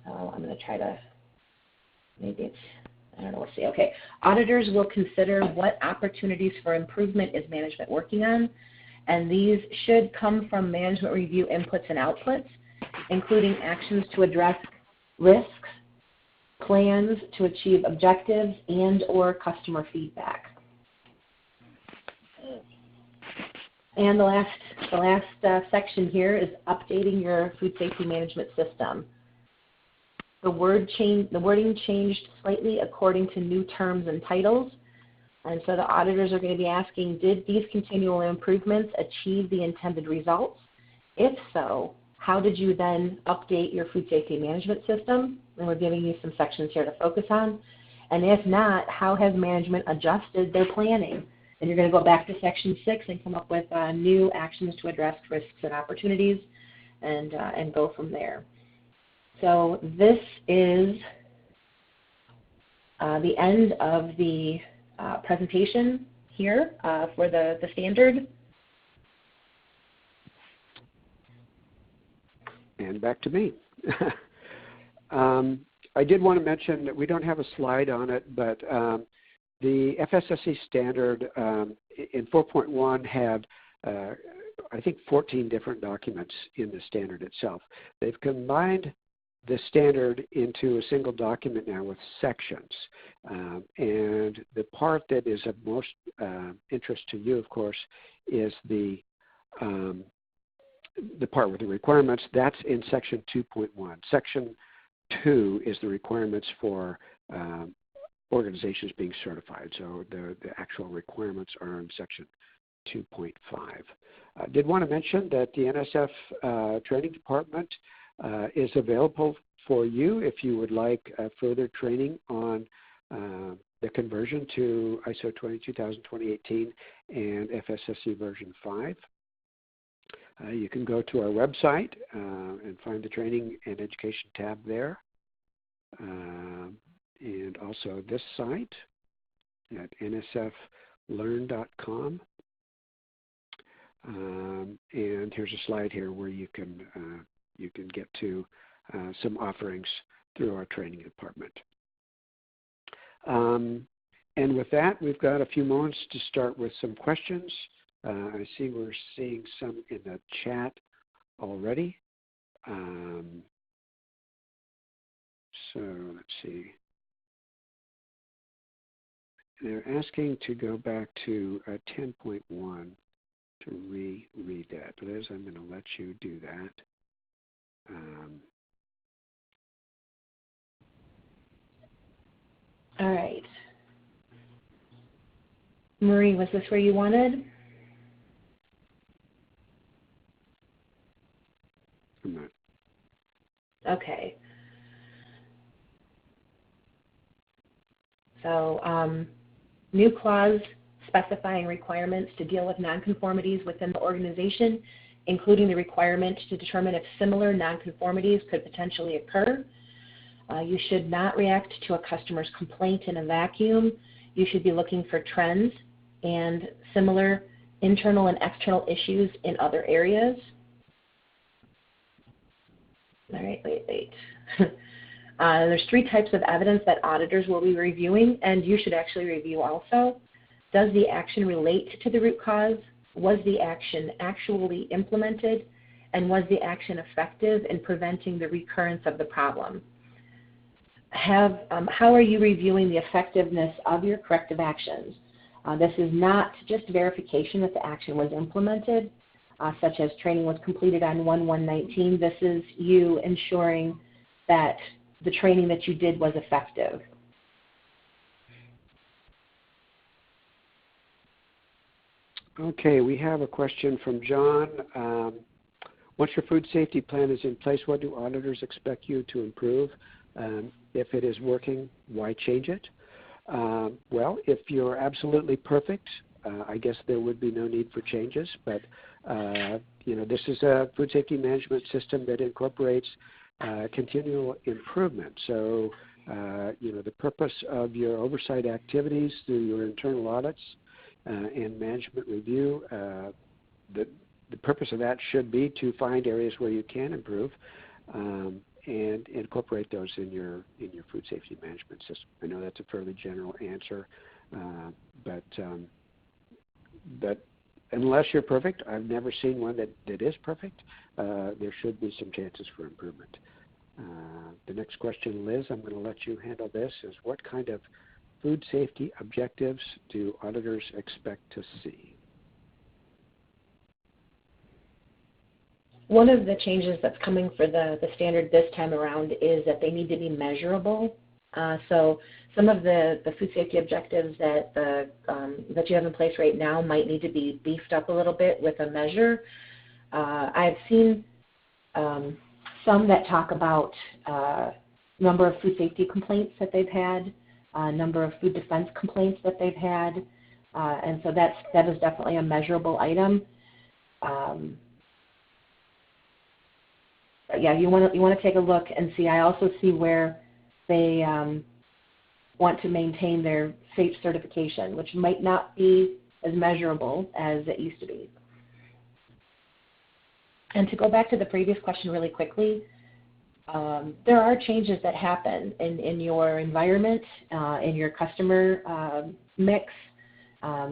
I'm going to try to, maybe it's, I don't know, let's see. Okay. Auditors will consider what opportunities for improvement is management working on, and these should come from management review inputs and outputs, including actions to address risks, plans to achieve objectives, and/or customer feedback. And the last section here is updating your food safety management system. The wording changed slightly according to new terms and titles. And so the auditors are going to be asking, did these continual improvements achieve the intended results? If so, how did you then update your food safety management system? And we're giving you some sections here to focus on. And if not, how has management adjusted their planning? And you're going to go back to section 6 and come up with new actions to address risks and opportunities, and go from there. So this is the end of the presentation here for the standard. And back to me. I did want to mention that we don't have a slide on it, but the FSSC standard in 4.1 had, I think, 14 different documents in the standard itself. They've combined the standard into a single document now with sections. And the part that is of most interest to you, of course, is the part with the requirements. That's in section 2.1. Section 2 is the requirements for organizations being certified. So the actual requirements are in section 2.5. I did want to mention that the NSF training department is available for you if you would like further training on the conversion to ISO 22018 and FSSC version 5. You can go to our website and find the training and education tab there. And also this site at nsflearn.com. And here's a slide here where you can get to some offerings through our training department. And with that, we've got a few moments to start with some questions. I see we're seeing some in the chat already. So let's see. They're asking to go back to 10.1 to reread that. Liz, I'm going to let you do that. All right. Marie, was this where you wanted? I'm not. Okay. So new clause specifying requirements to deal with nonconformities within the organization, including the requirement to determine if similar nonconformities could potentially occur. You should not react to a customer's complaint in a vacuum. You should be looking for trends and similar internal and external issues in other areas. All right, wait. There's 3 types of evidence that auditors will be reviewing, and you should actually review also. Does the action relate to the root cause? Was the action actually implemented? And was the action effective in preventing the recurrence of the problem? How are you reviewing the effectiveness of your corrective actions? This is not just verification that the action was implemented, such as training was completed on 1/1/19. This is you ensuring that the training that you did was effective. Okay, we have a question from John. Once your food safety plan is in place, what do auditors expect you to improve? If it is working, why change it? Well, if you're absolutely perfect, I guess there would be no need for changes, but this is a food safety management system that incorporates continual improvement. So, the purpose of your oversight activities through your internal audits and management review, the purpose of that should be to find areas where you can improve and incorporate those in your food safety management system. I know that's a fairly general answer, but unless you're perfect, I've never seen one that is perfect. There should be some chances for improvement. The next question, Liz, I'm going to let you handle this, is what kind of food safety objectives do auditors expect to see? One of the changes that's coming for the standard this time around is that they need to be measurable. So some of the food safety objectives that that you have in place right now might need to be beefed up a little bit with a measure. I've seen some that talk about number of food safety complaints that they've had, number of food defense complaints that they've had, and so that is definitely a measurable item. But yeah, you want to take a look and see. I also see where they want to maintain their SAFE certification, which might not be as measurable as it used to be. And to go back to the previous question really quickly, there are changes that happen in your environment, in your customer mix,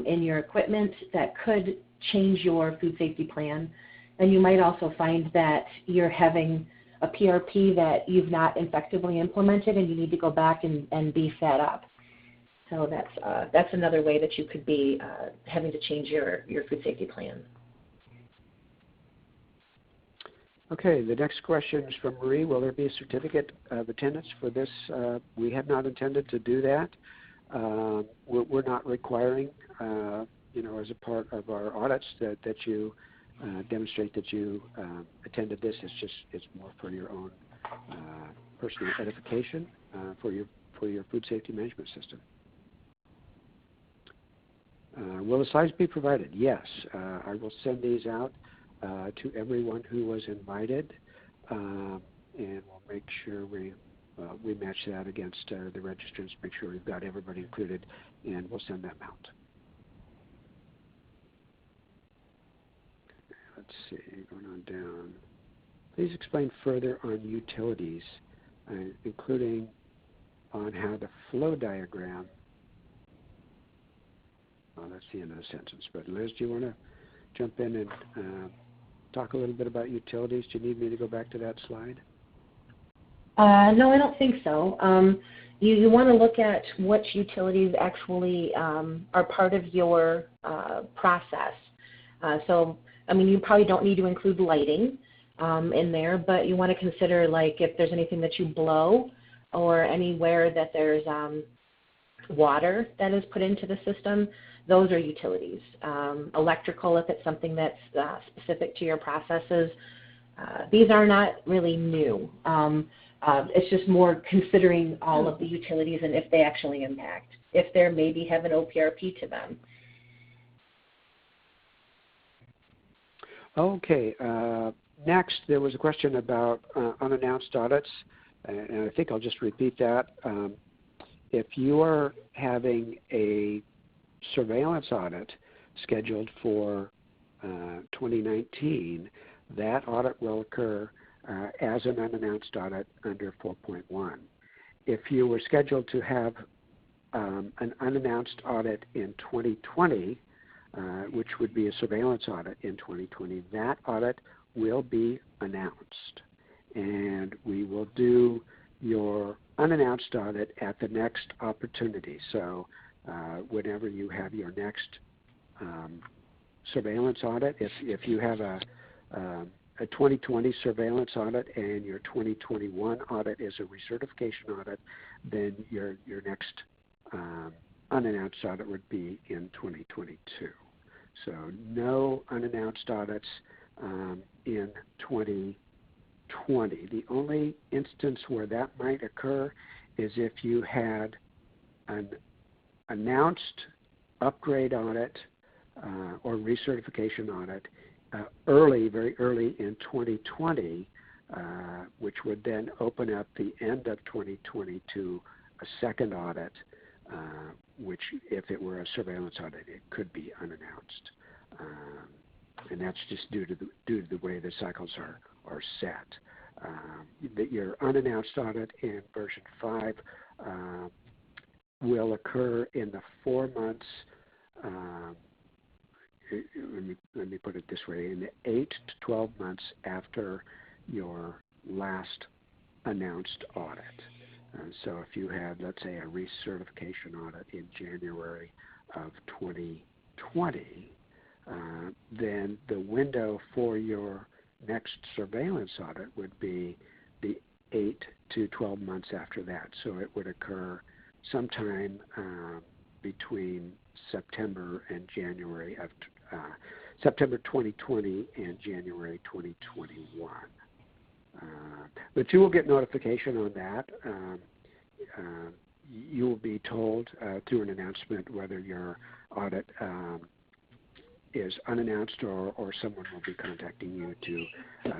in your equipment that could change your food safety plan. And you might also find that you're having a PRP that you've not effectively implemented and you need to go back and beef that up. So that's another way that you could be having to change your food safety plan. Okay, the next question is from Marie. Will there be a certificate of attendance for this? We have not intended to do that. We're not requiring, as a part of our audits that you demonstrate that you attended this. It's more for your own personal edification for your food safety management system. Will the slides be provided? Yes, I will send these out to everyone who was invited, and we'll make sure we match that against the registrants, make sure we've got everybody included, and we'll send them out. Let's see, going on down. Please explain further on utilities, including on how the flow diagram, that's the end of the sentence, but Liz, do you want to jump in and talk a little bit about utilities? Do you need me to go back to that slide? No, I don't think so. You want to look at which utilities actually are part of your process. So, I mean, you probably don't need to include lighting in there, but you want to consider, like, if there's anything that you blow or anywhere that there's water that is put into the system, those are utilities. Electrical, if it's something that's specific to your processes, these are not really new. It's just more considering all of the utilities and if they actually impact, if they maybe have an OPRP to them. Okay. Next, there was a question about unannounced audits, and I think I'll just repeat that. If you are having a surveillance audit scheduled for 2019, that audit will occur as an unannounced audit under 4.1. If you were scheduled to have an unannounced audit in 2020, which would be a surveillance audit in 2020, that audit will be announced. And we will do your unannounced audit at the next opportunity. So whenever you have your next surveillance audit, if you have a 2020 surveillance audit and your 2021 audit is a recertification audit, then your next unannounced audit would be in 2022. So no unannounced audits in 2020. The only instance where that might occur is if you had an announced upgrade audit or recertification audit very early in 2020, which would then open up the end of 2020 to a second audit, which if it were a surveillance audit, it could be unannounced. And that's just due to the way the cycles are set. Your unannounced audit in version 5 will occur in the 4 months, let me put it this way, in the 8 to 12 months after your last announced audit. So if you had, let's say, a recertification audit in January of 2020, then the window for your next surveillance audit would be the 8 to 12 months after that. So it would occur sometime between September and January of September 2020 and January 2021. But you will get notification on that. You will be told through an announcement whether your audit is unannounced or someone will be contacting you to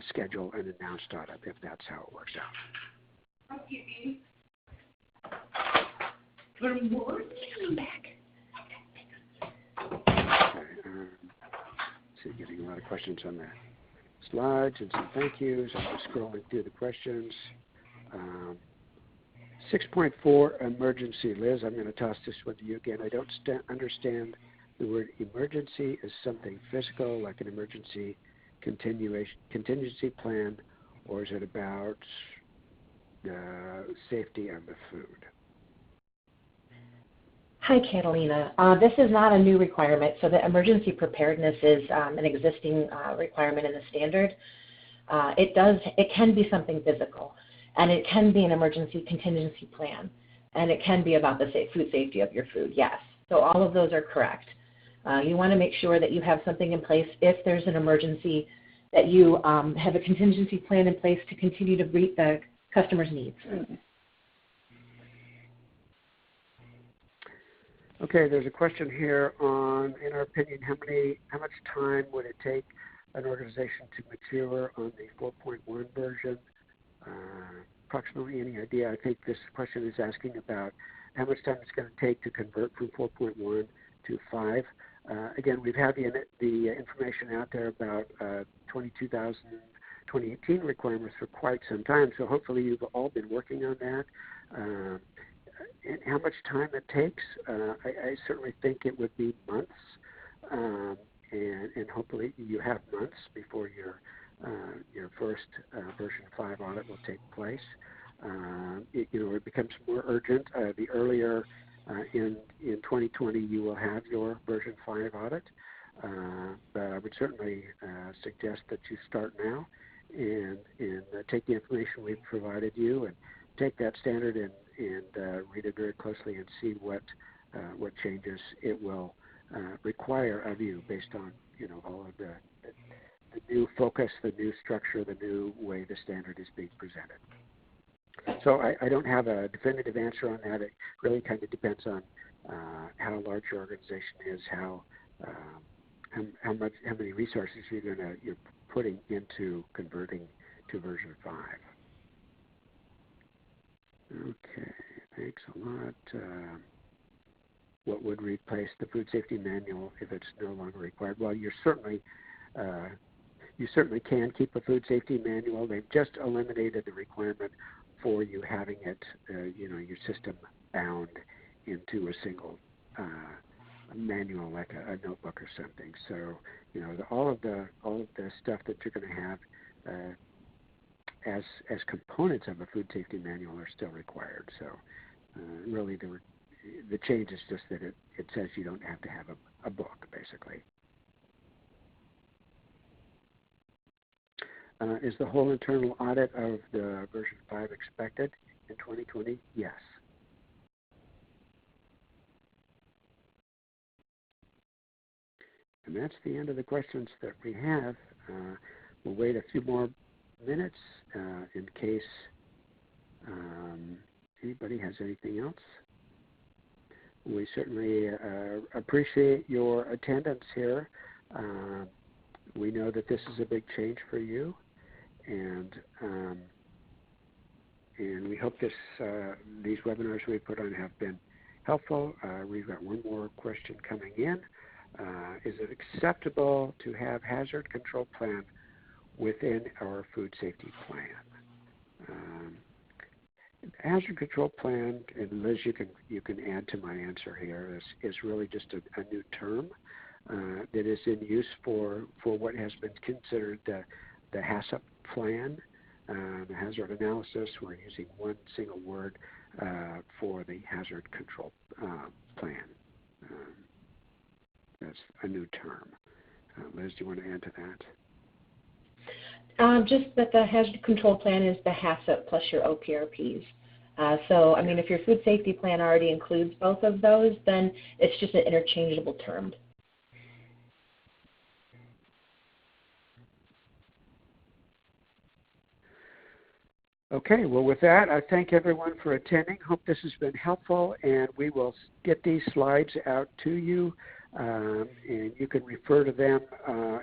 schedule an announced audit if that's how it works out. Okay. For more, come back. Okay, see, getting a lot of questions on the slides and some thank yous. I'm just scrolling through the questions. 6.4 emergency. Liz, I'm going to toss this one to you again. I don't understand the word emergency. Is something physical, like an emergency contingency plan, or is it about the safety of the food? Hi, Catalina. This is not a new requirement. So the emergency preparedness is an existing requirement in the standard. It can be something physical, and it can be an emergency contingency plan, and it can be about the food safety of your food, yes. So all of those are correct. You want to make sure that you have something in place if there's an emergency, that you have a contingency plan in place to continue to meet the customer's needs. Okay, there's a question here on, in our opinion, how much time would it take an organization to mature on the 4.1 version? Approximately any idea? I think this question is asking about how much time it's going to take to convert from 4.1 to 5. Again, we've had the information out there about 2018 requirements for quite some time, so hopefully you've all been working on that. And how much time it takes, I certainly think it would be months, and hopefully you have months before your first version 5 audit will take place. It becomes more urgent the earlier in 2020 you will have your version 5 audit, but I would certainly suggest that you start now and take the information we've provided you and take that standard and read it very closely and see what changes it will require of you based on all of the new focus, the new structure, the new way the standard is being presented. So I don't have a definitive answer on that. It really kind of depends on how large your organization is, how many resources you're putting into converting to version 5. Okay, thanks a lot. What would replace the food safety manual if it's no longer required? Well, you certainly can keep a food safety manual. They've just eliminated the requirement for you having it, your system bound into a single manual, like a notebook or something. So, all of the stuff that you're going to have as components of a food safety manual are still required. So, really, the change is just that it says you don't have to have a book, basically. Is the whole internal audit of the version 5 expected in 2020? Yes. And that's the end of the questions that we have. We'll wait a few more minutes in case anybody has anything else. We certainly appreciate your attendance here. We know that this is a big change for you, and we hope these webinars we put on have been helpful. We've got one more question coming in. Is it acceptable to have hazard control plan within our food safety plan? Hazard control plan, and Liz, you can add to my answer here, is really just a new term that is in use for what has been considered the HACCP plan, the hazard analysis. We're using one single word for the hazard control plan. That's a new term. Liz, do you want to add to that? Just that the hazard control plan is the HACCP plus your OPRPs. So, I mean, if your food safety plan already includes both of those, then it's just an interchangeable term. Okay, well, with that, I thank everyone for attending. Hope this has been helpful, and we will get these slides out to you, and you can refer to them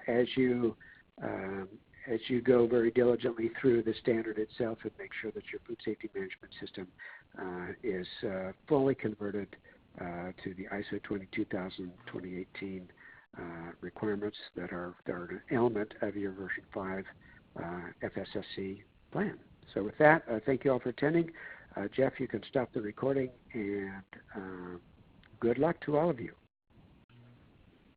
as you go very diligently through the standard itself and make sure that your food safety management system is fully converted to the ISO 22000-2018 requirements that are an element of your version 5 FSSC plan. So with that, thank you all for attending. Jeff, you can stop the recording, and good luck to all of you.